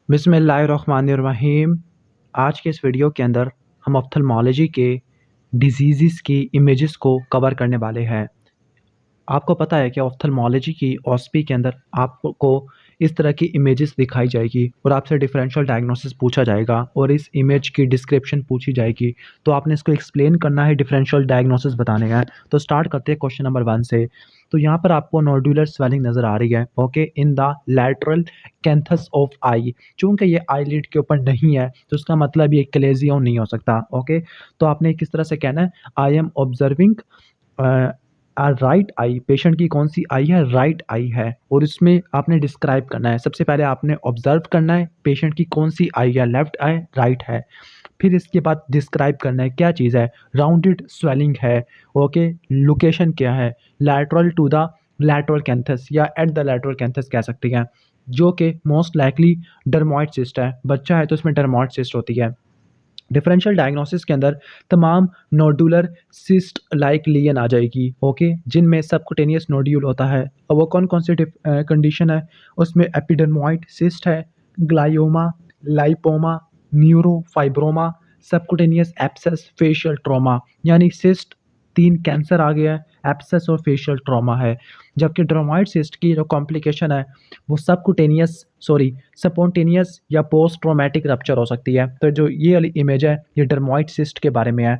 बिस्मिल्लाहिर्रहमानिर्रहीम। आज के इस वीडियो के अंदर हम ऑप्थेल्मोलॉजी के डिजीज़ की इमेजेस को कवर करने वाले हैं। आपको पता है कि ऑप्थेल्मोलॉजी की ऑस्पी के अंदर आपको इस तरह की इमेजेस दिखाई जाएगी और आपसे डिफरेंशियल डायग्नोसिस पूछा जाएगा और इस इमेज की डिस्क्रिप्शन पूछी जाएगी। तो आपने इसको एक्सप्लेन करना है, डिफरेंशियल डायग्नोसिस बताने हैं। तो स्टार्ट करते हैं क्वेश्चन नंबर 1 से। तो यहाँ पर आपको नोडुलर स्वेलिंग नज़र आ रही है, okay, in the lateral canthus of eye. चूँकि ये आईलिड के ऊपर नहीं है तो उसका मतलब ये क्लेजियन नहीं हो सकता, ओके। तो आपने किस तरह से कहना है, I am observing right I. Patient की कौन सी आई है, राइट आई है, और इसमें आपने डिस्क्राइब करना है। सबसे पहले आपने ऑब्जर्व करना है पेशेंट की कौन सी आई है, लेफ्ट आई, राइट है। फिर इसके बाद डिस्क्राइब करना है क्या चीज़ है, राउंडेड स्वेलिंग है, ओके। लोकेशन क्या है, lateral to the lateral canthus या एट द लैटरल कैंथस कह सकते हैं, जो कि मोस्ट लाइकली डर्मोइड सिस्ट है। बच्चा है तो इसमें डर्मोइड सिस्ट होती है। डिफरेंशियल डायग्नोसिस के अंदर तमाम नोडुलर सिस्ट लाइक लीजन आ जाएगी, ओके, जिनमें सबकुटेनियस नोड्यूल होता है। और वो कौन कौन सी कंडीशन है, उसमें एपिडर्मोइड सिस्ट है, glioma, lipoma, neurofibroma, subcutaneous abscess, facial trauma. यानी सिस्ट 3 कैंसर आ गया है, एब्सेस और फेशियल ट्रॉमा है। जबकि ड्रामाइड सिस्ट की जो कॉम्प्लिकेशन है वो स्पॉन्टेनियस या पोस्ट ट्रॉमेटिक रप्चर हो सकती है। तो जो ये वाली इमेज है ये डर्मोइड सिस्ट के बारे में है।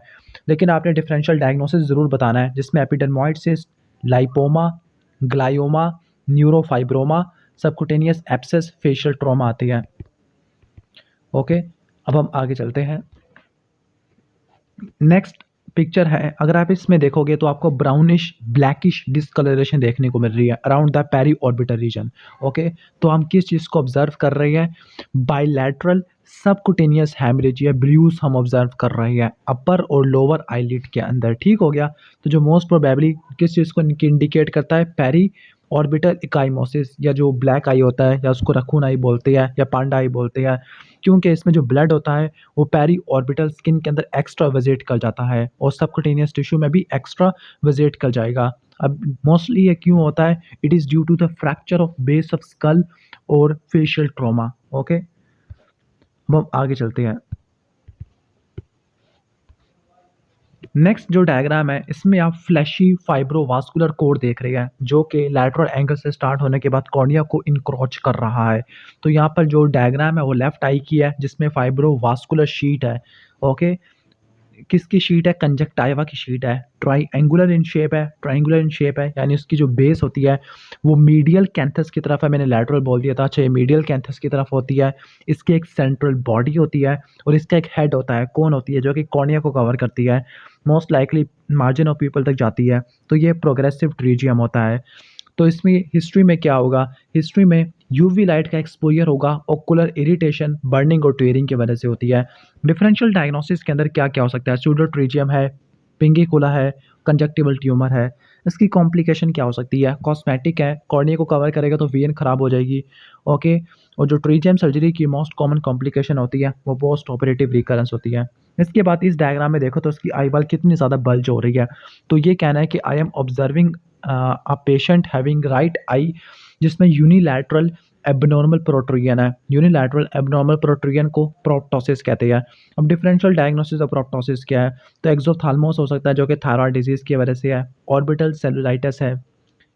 लेकिन आपने डिफरेंशियल डायग्नोसिस ज़रूर बताना है, जिसमें epidermoid cyst, lipoma, glioma, neurofibroma, subcutaneous abscess, facial trauma आती है, ओके। अब हम आगे चलते हैं। नेक्स्ट पिक्चर है, अगर आप इसमें देखोगे तो आपको ब्राउनिश ब्लैकिश डिस्कलरेशन देखने को मिल रही है around the periorbital region, okay. तो हम किस चीज़ को ऑब्जर्व कर रहे हैं, बाइलैटरल सबकुटेनियस हैमरेज या ब्रूज हम ऑब्जर्व कर रहे हैं अपर और लोअर आईलिड के अंदर, ठीक हो गया। तो जो मोस्ट प्रोबेबली किस चीज़ को इंडिकेट करता है, पेरी ऑर्बिटल इकाइमोसिस, या जो ब्लैक आई होता है या उसको रखून आई बोलते हैं या पांडा आई बोलते हैं, क्योंकि इसमें जो ब्लड होता है वो पेरी ऑर्बिटल स्किन के अंदर एक्स्ट्रा विजिट कर जाता है और सबकुटेनियस टिश्यू में भी एक्स्ट्रा विजिट कर जाएगा। अब मोस्टली ये क्यों होता है, it is due to the fracture of base of skull और फेशियल ट्रॉमा, ओके। अब हम आगे चलते हैं। नेक्स्ट जो डायग्राम है इसमें आप फ्लैशी फाइब्रोवास्कुलर कोड देख रहे हैं, जो कि लैटरल एंगल से स्टार्ट होने के बाद कॉर्निया को इनक्रोच कर रहा है। तो यहाँ पर जो डायग्राम है वो लेफ्ट आई की है, जिसमें फाइब्रोवास्कुलर शीट है, ओके। किसकी शीट है, कंजक्टाइवा की शीट है, ट्राइंगुलर इन शेप है, यानी उसकी जो बेस होती है वो मीडियल कैंथस की तरफ है। मैंने लैटरल बोल दिया था, अच्छा ये मीडियल कैंथस की तरफ होती है। इसकी एक सेंट्रल बॉडी होती है और इसका एक हेड होता है, कौन होती है, जो कि कॉर्निया को कवर करती है, most likely margin of people तक जाती है। तो ये प्रोग्रेसिव ट्रीजियम होता है। तो इसमें हिस्ट्री में क्या होगा, हिस्ट्री में यूवी लाइट का एक्सपोजर होगा, ओकुलर इरिटेशन, बर्निंग और टीयरिंग की वजह से होती है। डिफरेंशियल डायग्नोसिस के अंदर क्या क्या हो सकता है, सूडोट्रीजियम है, पिंगिकुला है, कंजक्टिवल ट्यूमर है। इसकी कॉम्प्लिकेशन क्या हो सकती है, कॉस्मेटिक है, कॉर्निया को कवर करेगा तो वीएन खराब हो जाएगी, ओके। और जो ट्रीजियम सर्जरी की मोस्ट कॉमन कॉम्प्लिकेशन होती है वो पोस्ट ऑपरेटिव रिकरेंस होती है। इसके बाद इस डायग्राम में देखो तो उसकी आई बॉल कितनी ज़्यादा बल्ज हो रही है। तो ये कहना है कि I am observing a patient having right I, जिसमें यूनिलैटरल एबनॉर्मल प्रोट्रूजन है। यूनिलैटरल एबनॉर्मल प्रोट्रूजन को प्रोप्टोसिस कहते हैं। अब डिफरेंशियल डायग्नोसिस ऑफ प्रोप्टोसिस क्या है, तो एक्सोथाल्मोस हो सकता है, जो कि थायराइड डिजीज़ की वजह से है, ऑर्बिटल सेलुलाइटिस है,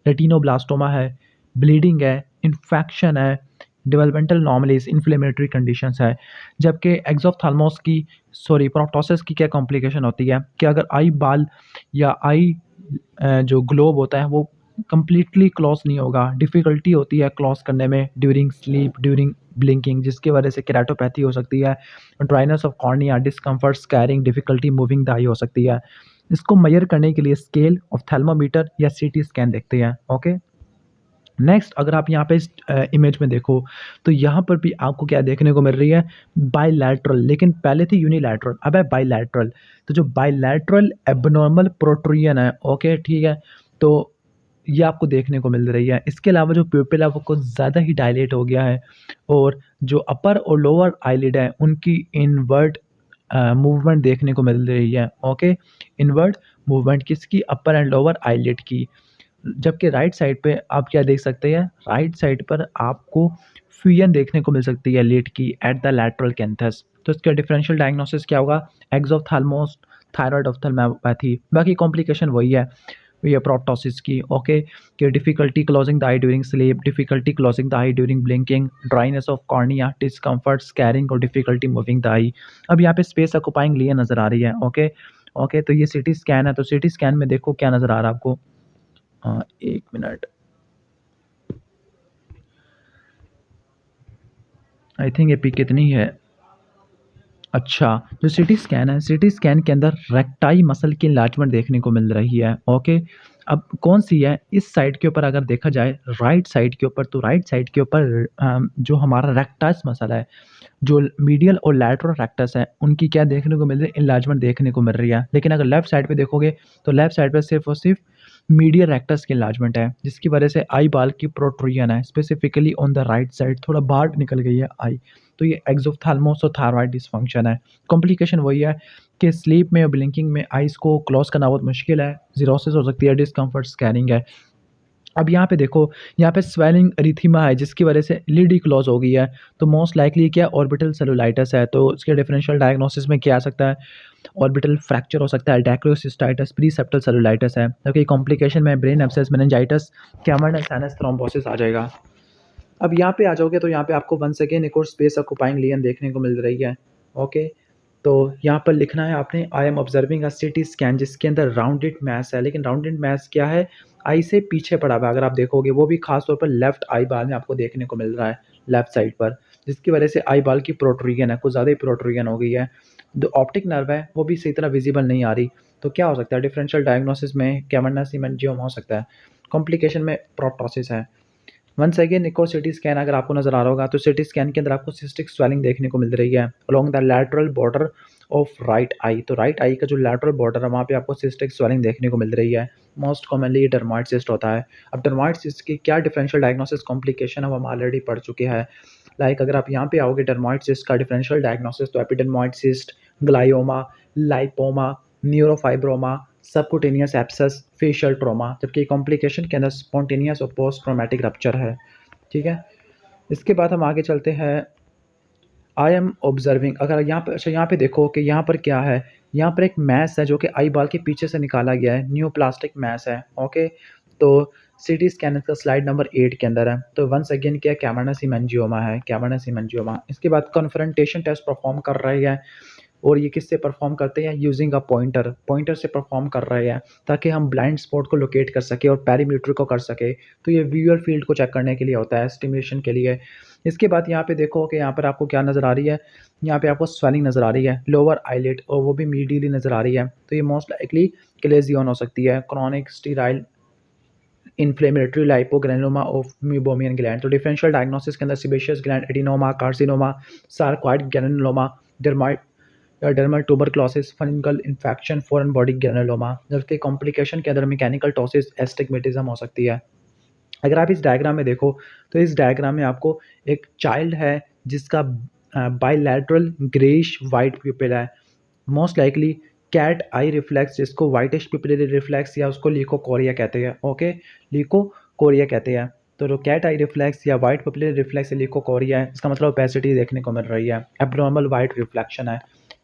रेटिनोब्लास्टोमा है, ब्लीडिंग है, इन्फेक्शन है, डेवलपमेंटल नॉर्मलीज, इन्फ्लेमेटरी कंडीशंस है। जबकि प्रोप्टोसिस की क्या कॉम्प्लिकेशन होती है कि अगर आई बाल या आई जो ग्लोब होता है वो कंप्लीटली क्लोज नहीं होगा, डिफ़िकल्टी होती है क्लोज करने में ड्यूरिंग स्लीप, ड्यूरिंग ब्लिंकिंग, जिसकी वजह से केराटोपैथी हो सकती है, dryness of cornea, discomfort, scarring, difficulty moving the eye हो सकती है। इसको मेजर करने के लिए स्केल ऑफ थर्मामीटर या सीटी स्कैन देखते हैं, ओके। नेक्स्ट अगर आप यहाँ पे इस इमेज में देखो तो यहाँ पर भी आपको क्या देखने को मिल रही है, बाइलैटरल, लेकिन पहले थी यूनिलैटरल, अब है बाइलैटरल। तो जो बाइलैटरल एबनॉर्मल प्रोट्रूजन है, ओके, ठीक है, तो ये आपको देखने को मिल रही है। इसके अलावा जो प्यूपिल है वो कुछ ज़्यादा ही डायलेट हो गया है और जो अपर और लोअर आईलिड है उनकी इनवर्ट मूवमेंट देखने को मिल रही है, ओके। इनवर्ट मूवमेंट किसकी, अपर एंड लोअर आईलिड की। जबकि राइट साइड पे आप क्या देख सकते हैं, राइट साइड पर आपको फियन देखने को मिल सकती है लीड की एट द लैटरल कैंथस। तो इसका डिफरेंशियल डायग्नोसिस क्या होगा? एक्सोप्थाल्मोस थायराइड ऑप्थेल्मोपैथी। बाकी कॉम्प्लिकेशन वही है, ये प्रोप्टोसिस की। ओके, कि difficulty closing the I during sleep, difficulty closing the I during blinking, dryness of cornea, discomfort, scaring और डिफिकल्टी मूविंग द आई। अब यहाँ पे स्पेस ऑक्युपाइंग लिए नजर आ रही है। ओके ओके, तो ये सिटी स्कैन है, तो सिटी स्कैन में देखो क्या नजर आ रहा है आपको। एक मिनट, आई थिंक ये पिक कितनी है। अच्छा, जो सिटी स्कैन है, सिटी स्कैन के अंदर रेक्टाई मसल की इन्लार्जमेंट देखने को मिल रही है। ओके, अब कौन सी है? इस साइड के ऊपर अगर देखा जाए, राइट साइड के ऊपर, तो राइट साइड के ऊपर जो हमारा रेक्टाइस मसल है, जो मीडियल और लैटरल रेक्टस है, उनकी क्या देखने को मिल रही है? इन्लार्जमेंट देखने को मिल रही है। लेकिन अगर लेफ्ट साइड पे देखोगे, तो लेफ्ट साइड पे सिर्फ और सिर्फ मीडियल रेक्टस की इन्लार्जमेंट है, जिसकी वजह से आई बाल की प्रोट्रूजन है, specifically on the right side, थोड़ा बाहर निकल गई है आई। तो ये एक्सोप्थाल्मोसोथायरॉइड डिसफंक्शन है। कॉम्प्लिकेशन वही है कि स्लीप में और ब्लिंकिंग में आइज़ को क्लोज करना बहुत मुश्किल है, ज़ीरोसिस हो सकती है, डिस्कम्फर्ट, स्कैनिंग है। अब यहाँ पे देखो, यहाँ पे स्वेलिंग एरिथीमा है, जिसकी वजह से लिड ही क्लोज हो गई है। तो मोस्ट लाइकली क्या, ऑर्बिटल सेलुलाइटिस है। तो इसके डिफरेंशियल डायग्नोसिस में क्या आ सकता है? ऑर्बिटल फ्रैक्चर हो सकता है, डैक्रोसिस्टाइटिस, प्रीसेप्टल सेलुलाइटिस है। जबकि कॉम्प्लिकेशन में brain abscess, meningitis, cavernous sinus thrombosis आ जाएगा। अब यहाँ पे आ जाओगे, तो यहाँ पे आपको वंस अगेन एक और स्पेस ऑक्युपाइंग लेन देखने को मिल रही है। ओके, तो यहाँ पर लिखना है आपने, I am observing a CT scan, जिसके अंदर राउंडेड मैस है। लेकिन राउंडेड मैस क्या है? आई से पीछे पड़ा हुआ है। अगर आप देखोगे, वो भी खास तौर पर लेफ्ट आई बाल में आपको देखने को मिल रहा है, लेफ्ट साइड पर, जिसकी वजह से आई बाल की प्रोट्रूजन है, कुछ ज़्यादा ही प्रोट्रूजन हो गई है। जो ऑप्टिक नर्व है, वो भी सही तरह विजिबल नहीं आ रही। तो क्या हो सकता है? डिफरेंशियल डायग्नोसिस में कैवर्नस हेमेंजियोमा हो सकता है। कॉम्प्लिकेशन में प्रोप्टोसिस है। वंस अगेन एक और सिटी स्कैन अगर आपको नज़र आ रहा होगा, तो सिटी स्कैन के अंदर आपको सिस्टिक स्वेलिंग देखने को मिल रही है along the lateral border of right I. तो राइट आई का जो लैटरल बॉर्डर है, वहाँ पे आपको सिस्टिक स्वेलिंग देखने को मिल रही है। मोस्ट कॉमनली ये डर्माइड सिस्ट होता है। अब डर्माइड सिस्ट की क्या डिफरेंशियल डायग्नोसिस कॉम्प्लिकेशन है, वो हम ऑलरेडी पढ़ चुके हैं। लाइक अगर आप यहाँ पे आओगे, डर्माइड सिस्ट का डिफरेंशियल डायग्नोसिस, तो epidermoid cyst, glioma, lipoma, neurofibroma, subcutaneous abscess, facial trauma. जबकि कॉम्प्लिकेशन के अंदर स्पॉन्टेनियस और पोस्ट ट्रॉमेटिक रप्चर है। ठीक है, इसके बाद हम आगे चलते हैं। आई एम ऑब्जर्विंग, अगर यहाँ पर, अच्छा यहाँ पे देखो कि यहाँ पर क्या है। यहाँ पर एक मैस है जो कि आई बाल के पीछे से निकाला गया है, न्यूप्लास्टिक मैस है। ओके, तो सिटी स्कैन का स्लाइड नंबर 8 के अंदर है। तो वंस अगेन क्या, कैवर्नस हेमेंजियोमा है, कैवर्नस हेमेंजियोमा। इसके बाद कन्फ्रंटेशन टेस्ट परफॉर्म कर रही है, और ये किससे परफॉर्म करते हैं? यूजिंग अ पॉइंटर, पॉइंटर से परफॉर्म कर रहे हैं, ताकि हम ब्लाइंड स्पॉट को लोकेट कर सके और पैरीमीटर को कर सके। तो ये व्यूअर फील्ड को चेक करने के लिए होता है, एस्टिमेशन के लिए। इसके बाद यहाँ पे देखो कि यहाँ पर आपको क्या नज़र आ रही है। यहाँ पे आपको स्वेलिंग नज़र आ रही है लोअर आईलिड, और वो भी मीडियली नज़र आ रही है। तो ये मोस्ट लाइकली क्लेजियन हो सकती है, chronic sterile inflammatory lipogranuloma of meibomian gland. तो डिफरेंशियल डायग्नोसिस के अंदर sebaceous gland adenoma, carcinoma, sarcoid granuloma, dermoid या dermal tuberculosis, fungal infection, foreign body granuloma. जबकि कॉम्प्लिकेशन के अंदर मैकेनिकल टॉसिस, एस्टिग्मेटिज्म हो सकती है। अगर आप इस डायग्राम में देखो, तो इस डायग्राम में आपको एक चाइल्ड है जिसका बाइलैटरल ग्रेइश वाइट प्यूपिल है, मोस्ट लाइकली कैट आई रिफ्लेक्स, जिसको वाइटिश पिपिलरी रिफ्लेक्स या उसको लीकोकोरिया कहते हैं। ओके, लीकोकोरिया कहते हैं। तो जो कैट आई रिफ्लेक्स या वाइट पिपिलरी रिफ्लेक्स लीकोकोरिया है, इसका मतलब ओपेसिटी देखने को मिल रही है, एब्नॉर्मल वाइट रिफ्लेक्शन है।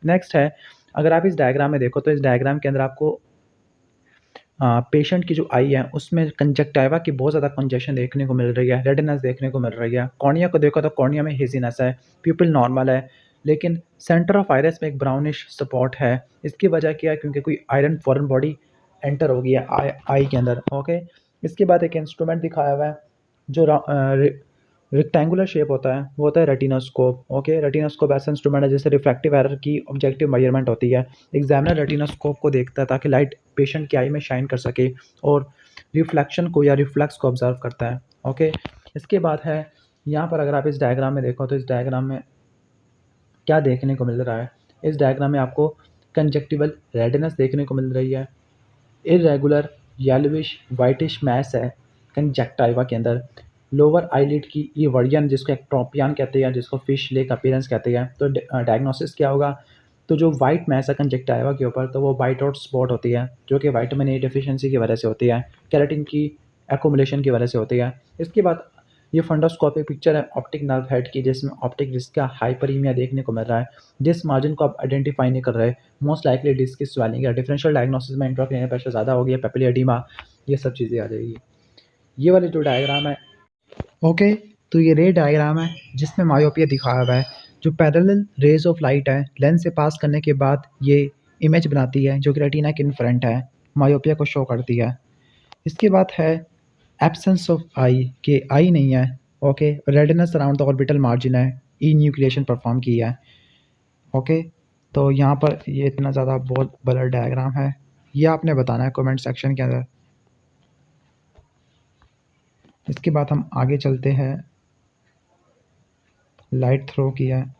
नेक्स्ट है, अगर आप इस डायग्राम में देखो, तो इस डायग्राम के अंदर आपको पेशेंट की जो आई है, उसमें कंजक्टिवा की बहुत ज़्यादा कंजेशन देखने को मिल रही है, रेडनेस देखने को मिल रही है। कॉर्निया को देखो तो कॉर्निया में हेजीनेस है, प्यूपिल नॉर्मल है, लेकिन सेंटर ऑफ आइरिस में एक ब्राउनिश स्पॉट है। इसकी वजह क्या है? क्योंकि कोई आयरन फॉरेन बॉडी एंटर हो गया आई के अंदर। ओके, इसके बाद एक इंस्ट्रूमेंट दिखाया हुआ है जो रेक्टेंगुलर शेप होता है, वो होता है रेटिनोस्कोप। ओके, रेटिनोस्कोप ऐसा इंस्ट्रूमेंट है जिससे रिफ्रैक्टिव एरर की ऑब्जेक्टिव मेजरमेंट होती है। एग्जामिनर रेटिनोस्कोप को देखता है ताकि लाइट पेशेंट की आई में शाइन कर सके, और रिफ्लेक्शन को या रिफ्लेक्स को ऑब्जर्व करता है। ओके, इसके बाद है यहाँ पर, अगर आप इस डायग्राम में देखो, तो इस डायग्राम में क्या देखने को मिल रहा है? इस डायग्राम में आपको कंजक्टिवल रेडनेस देखने को मिल रही है, इरेगुलर येलोविश वाइटिश मैस है कंजक्टिवा के अंदर, लोअर आईलिड की ये वर्जन, जिसको एक्ट्रोपियन कहते हैं, जिसको फिश लेक अपीयरेंस कहते हैं। तो डायग्नोसिस क्या होगा? तो जो वाइट मैस है कंजक्टिवा के ऊपर, तो वो वाइट आउट स्पॉट होती है, जो कि विटामिन ए डेफिशिएंसी की वजह से होती है, केराटिन की एक्युमुलेशन की वजह से होती है। इसके बाद ये फंडोस्कोपिक पिक्चर है ऑप्टिक नर्व हेड की, जिसमें ऑप्टिक डिस्क का हाइपरीमिया देखने को मिल रहा है। जिस मार्जिन को आप आइडेंटिफाई नहीं कर रहे, मोस्ट लाइकली डिस्क की स्वेलिंग है। डिफरेंशियल डायग्नोसिस में इंट्राक्रेनियल प्रेशर ज़्यादा हो गया, पेपिली एडिमा, ये सब चीज़ें आ जाएगी। ये वाली जो डायग्राम है, ओके, तो ये रे डायग्राम है जिसमें मायोपिया दिखाया हुआ है। जो पैरेलल रेज ऑफ लाइट है लेंस से पास करने के बाद ये इमेज बनाती है जो कि रेटिना के इन फ्रंट है, मायोपिया को शो करती है। इसके बाद है एब्सेंस ऑफ आई, के आई नहीं है। Okay, redness around the orbital margin है, ई न्यूक्लिएशन परफॉर्म की है। ओके, तो यहाँ पर ये इतना ज़्यादा बहुत ब्लर डायग्राम है, ये आपने बताना है कमेंट सेक्शन के अंदर। इसके बाद हम आगे चलते हैं, लाइट थ्रो किया है।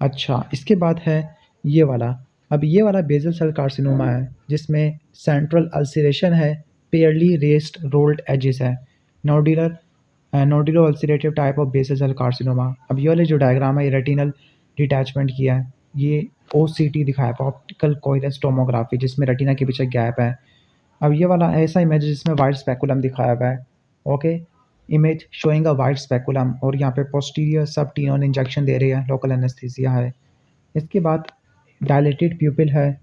अच्छा, इसके बाद है ये वाला। अब ये वाला बेसल सेल कार्सिनोमा है जिसमें सेंट्रल अल्सरेशन है, पेयरली रेस्ड रोल्ड एजेस है, nodular nodulo ulcerative type of basal cell carcinoma. अब ये वाले जो डायग्राम है ये रेटिनल डिटैचमेंट किया है, ये ओसीटी दिखाया है, ऑप्टिकल कोहेरेंस टोमोग्राफी, जिसमें रेटिना के पीछे गैप है। अब ये वाला ऐसा इमेज जिसमें वाइट स्पेकुलम दिखाया हुआ है। Okay, image showing a white speculum, और यहाँ पे पोस्टीरियर सब टीनोन इंजेक्शन दे रही है, लोकल एनेस्थीसिया है। इसके बाद डायलेटेड प्यूपिल है,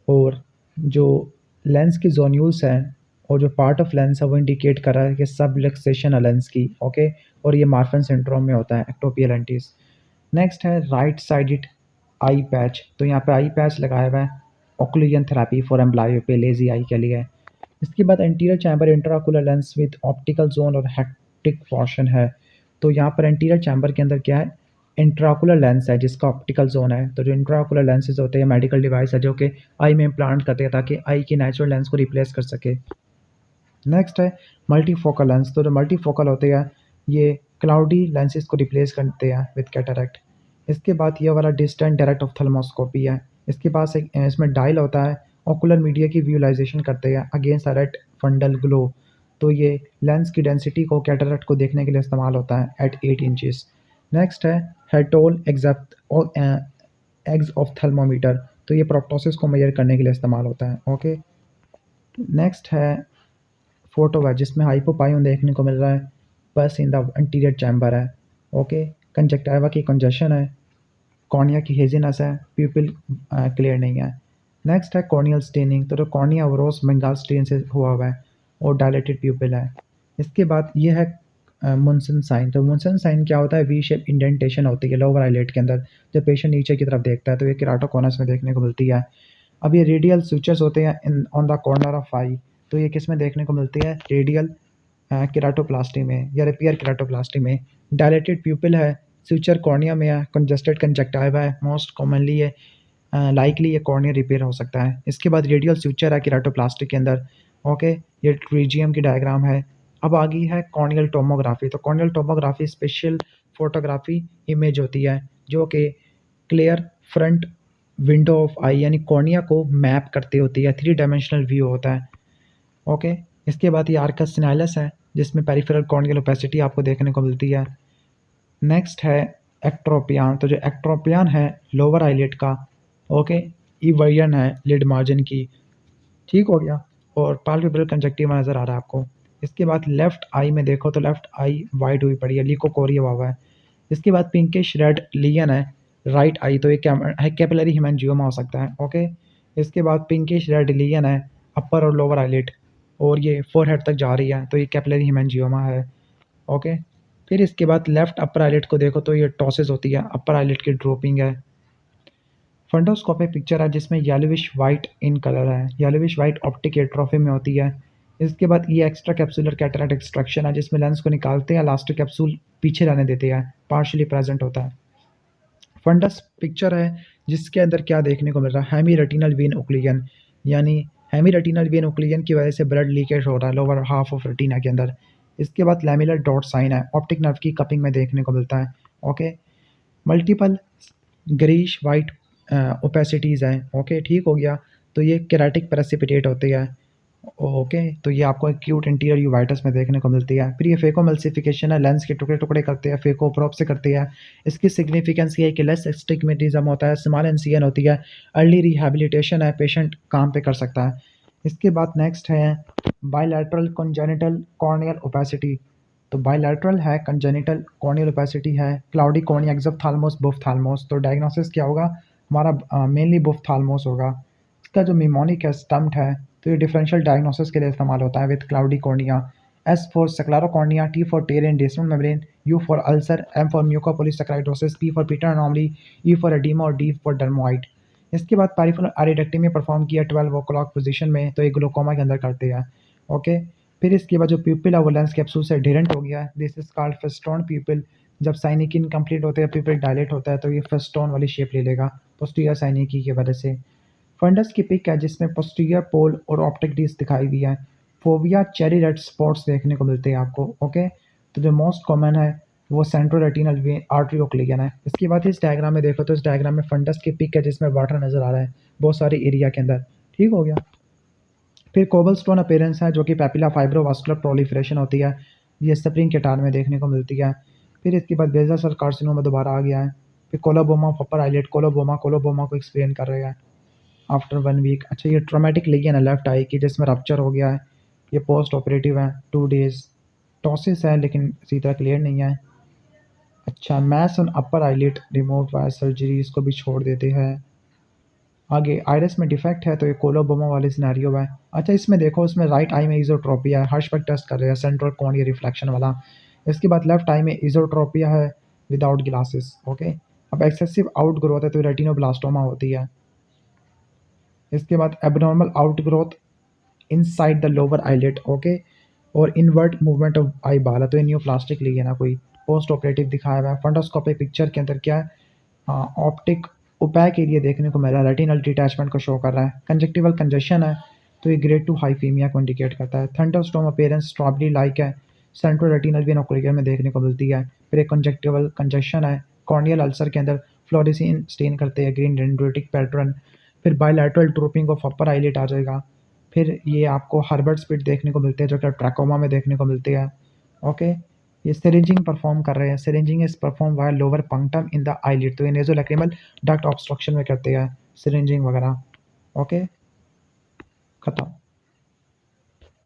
और जो लेंस की जोन्यूल्स हैं और जो पार्ट ऑफ लेंस है वो इंडिकेट कर रहा है कि सब रिलैक्सेशन है लेंस की। ओके, और ये मार्फन सिंड्रोम में होता है, एक्टोपिया लेंटिस। नेक्स्ट है राइट साइडेड आई पैच, तो यहाँ पे आई पैच लगाया हुआ है, occlusion therapy for amblyopia, lazy eye के लिए। इसके बाद anterior chamber intraocular lens with optical zone और हेक्टिक पोर्शन है। तो यहाँ पर एंटीरियर चैम्बर के अंदर क्या है, इंट्राकुलर लेंस है जिसका ऑप्टिकल जोन है। तो जो इंट्राकुलर लेंसेज होते हैं मेडिकल डिवाइस है जो कि आई में इम्प्लांट करते हैं ताकि आई की नेचुरल लेंस को रिप्लेस कर सके। नेक्स्ट है मल्टीफोकल लेंस, तो जो मल्टीफोकल होते हैं ये क्लाउडी लेंसेज को रिप्लेस करते हैं विद कैटरेक्ट। इसके बाद ये वाला डिस्टेंट डायरेक्ट ऑप्थेल्मोस्कोपी है। इसके पास एक इसमें डायल होता है, ओकुलर मीडिया की विजुअलाइजेशन करते हैं अगेंस्ट रेड फंडल ग्लो। तो ये लेंस की डेंसिटी को कैटरेक्ट को देखने के लिए इस्तेमाल होता है एट 8 इंचेस। नेक्स्ट है हेटोल एग्ज ऑफ्थेल्मोमीटर, तो ये प्रोप्टोसिस को मेजर करने के लिए इस्तेमाल होता है। ओके, नेक्स्ट है फोटो है जिसमें हाइपोपाइन देखने को मिल रहा है, बस इन द एंटीरियर चैम्बर है। ओके, कंजक्टिवा की कंजेशन है, कॉर्निया की हेजीनेस है, प्यूपिल क्लियर नहीं है। नेक्स्ट है कॉर्नियल स्टेनिंग, तो जो कॉर्निया रोज बंगाल स्टेन से हुआ है और डायलेटेड प्यूपिल है। इसके बाद ये है मुनसन साइन, तो मुनसन साइन क्या होता है, वी शेप इंडेंटेशन होती है लोअर आईलेट के अंदर, जब पेशेंट नीचे की तरफ देखता है तो ये केराटोकोनस में देखने को मिलती है। अब ये रेडियल स्विचेस होते हैं in on the corner of eye, तो ये किस में देखने को मिलती है, रेडियल केराटोप्लास्टी में या रिपेयर केराटोप्लास्टी में। डायलेटेड प्यूपिल है, स्विचर कॉर्निया में है, कंजस्टेड कंजक्टिवा है, मोस्ट कॉमनली ये लाइकली ये कॉर्निया रिपेयर हो सकता है। इसके बाद रेडियल स्विचर है केराटोप्लास्टी के अंदर। ओके, ये ट्रीजियम की डायग्राम है। अब आ गई है कॉर्नियल टोमोग्राफी, तो corneal tomography special photography image होती है जो कि क्लियर फ्रंट विंडो ऑफ आई यानी कॉर्निया को मैप करती होती है, 3 डायमेंशनल व्यू होता है। ओके, इसके बाद ये आर्कस सिनाइलस है जिसमें पेरिफेरल कॉर्नियल ओपेसिटी आपको देखने को मिलती है। नेक्स्ट है एक्ट्रोपियान, तो जो एक्ट्रोपियान है लोअर आईलेट का, ओके, इवर्जन है लिड मार्जिन की, ठीक हो गया, और पाल्पेब्रल कंजक्टिवा नज़र आ रहा है आपको। इसके बाद लेफ्ट आई में देखो तो लेफ्ट आई वाइट हुई पड़ी है, लिकोकोरिया हुआ है। इसके बाद पिंकिश रेड लियन है राइट आई, तो ये कैपिलरी हेमेंजियोमा हो सकता है। ओके, इसके बाद पिंकिश रेड लियन है अपर और लोअर आईलिड, और ये फोरहेड तक जा रही है, तो ये कैपिलरी हेमेंजियोमा है। ओके, फिर इसके बाद लेफ्ट अपर आईलिड को देखो तो ये टॉसिस होती है, अपर आईलिड की ड्रॉपिंग है। फंडोस्कोपिक पिक्चर है जिसमें येलोविश वाइट इन कलर है, येलोविश वाइट ऑप्टिक एट्रोफी में होती है। इसके बाद ये एक्स्ट्रा कैप्सुलर कैटरेक्ट एक्सट्रैक्शन है जिसमें लेंस को निकालते हैं, लास्ट कैप्सूल पीछे रहने देते हैं, पार्शियली प्रेजेंट होता है। फंडस पिक्चर है जिसके अंदर क्या देखने को मिल रहा है, हेमी रेटिनल वेन ओक्लूजन, यानी हेमी रेटिनल वेन ओक्लूजन की वजह से ब्लड लीकेज हो रहा है लोअर हाफ ऑफ रेटिना के अंदर। इसके बाद लैमिलर डॉट साइन है, ऑप्टिक नर्व की कपिंग में देखने को मिलता है। ओके, मल्टीपल ग्रीश वाइट ओपेसिटीज़ हैं। ओके, ठीक हो गया, तो ये केराटिक प्रेसिपिटेट होती है। ओके, तो ये आपको एक्यूट इंटीरियर यूवाइटिस में देखने को मिलती है। फिर ये फेकोमल्सिफिकेशन है, लेंस के टुकड़े टुकड़े करते हैं, फेको प्रोप से करती है। इसकी सिग्निफिकेंस ये है कि लेस एस्टिग्मेटिज्म होता है, स्मॉल एनसीएन होती है, अर्ली रिहैबिलिटेशन है, पेशेंट काम पे कर सकता है। इसके बाद नेक्स्ट है बायलैटरल कंजेनिटल कॉर्नियल ओपेसिटी। तो बायलैटरल है, कंजेनिटल कॉर्नियल ओपेसिटी है, क्लाउडी कॉर्निया एक्सोप्थाल्मोस बुफ्थाल्मोस। तो डायग्नोसिस क्या होगा हमारा, मेनली बुफ्थाल्मोस होगा। इसका जो निमोनिक है स्टम्प्ड है, तो ये डिफरेंशियल डायग्नोसिस के लिए इस्तेमाल होता है with cloudy cornea. S for sclerocornea, T for tear in basement membrane, U for ulcer, M for mucopolysaccharidosis, P for Peter anomaly, E for oedema और डी फॉर डर्मोइड। इसके बाद पेरिफेरल एरिडेक्टमी परफॉर्म किया 12 o'clock position में, तो ये glaucoma के अंदर करते हैं। ओके, फिर इसके बाद जो प्यूपिल है वो लेंस कैप्सूल से एडहेरेंट हो गया है, दिस इज कॉल्ड फेस्टोन प्यूपिल। जब साइनिकी इनकम्प्लीट होते हैं, प्यूपिल डायलेट होता है, तो ये फेस्टोन वाली शेप ले लेगा पोस्टीरियर साइनिकी की वजह से। फंडस की पिक है जिसमें पोस्टीरियर पोल और ऑप्टिक डिस्क दिखाई हुई है। फोविया चेरी रेड स्पॉट्स देखने को मिलते हैं आपको। ओके, तो जो मोस्ट कॉमन है वो सेंट्रो रेटिनल वेन आर्टरी ओक्लिगन है। इसके बाद इस डायग्राम में देखो तो इस डायग्राम में फंडस की पिक है जिसमें वाटर नजर आ रहा है बहुत सारे एरिया के अंदर। ठीक हो गया। फिर कोबलस्टोन अपीयरेंस है जो कि पैपिला फाइब्रोवास्कुलर प्रोलिफरेशन होती है, ये स्प्रिंग केटार में देखने को मिलती है। फिर इसके बाद बेसल सेल कार्सिनोमा दोबारा आ गया है। फिर coloboma of upper eyelid, coloboma को एक्सप्लेन कर रहे हैं आफ्टर 1 वीक। अच्छा, ये ट्रोमेटिक लीजन है लेफ्ट आई की जिसमें रप्चर हो गया है, ये पोस्ट ऑपरेटिव है 2 days। टॉसिस है लेकिन इसी तरह क्लियर नहीं है। अच्छा, mass on upper eyelid remove by surgery, इसको भी छोड़ देते हैं। आगे आइरिस में डिफेक्ट है, तो ये कोलोबोमा वाले सिनेरियो है। अच्छा, इसमें देखो, इसमें राइट आई में इजोट्रोपिया है, हर्शबर्ग टेस्ट कर रहे हैं सेंट्रल कॉर्निया रिफ्लेक्शन वाला। इसके बाद लेफ्ट आई में इजोट्रोपिया है विदाउट ग्लासेस। ओके, अब एक्सेसिव आउट ग्रोथ है तो रेटिनोब्लास्टोमा होती है। इसके बाद abnormal out growth inside the lower eyelid. Okay, और इनवर्ट मूवमेंट ऑफ आई बाल है, तो ये न्यूप्लास्टिक ली है ना, कोई पोस्ट ऑपरेटिव दिखाया हुआ है। फंडोस्कोपिक पिक्चर के अंदर क्या है, ऑप्टिक ओपैक एरिया देखने को मिल रहा है, रेटिनल डिटैचमेंट को शो कर रहा है। कंजक्टिवल कंजेशन है, तो ये ग्रेड 2 हाइफीमिया को इंडिकेट करता है। थंडरस्टॉर्म अपीयरेंस स्ट्रॉबेरी लाइक है, सेंट्रो रेटिनल वेन ऑक्लिगर में देखने को मिलती है। फिर एक कंजक्टिवल कंजेशन है, कॉर्नियल अल्सर के अंदर फ्लोरेसिन स्टेन करते हैं, ग्रीन डेंड्रोटिक पैटर्न। फिर bilateral drooping of upper eyelid आ जाएगा। फिर ये आपको हर्बर्ट स्पिट देखने को मिलते हैं जो कि ट्रैकोमा में देखने को मिलते हैं। ओके, ये सिरिंजिंग परफॉर्म कर रहे हैं, syringing is perform via lower punctum in the eyelid, तो ये नेज़ोलैक्रिमल डक्ट ऑब्स्ट्रक्शन में करते हैं सिरिंजिंग वगैरह। ओके, खत्म।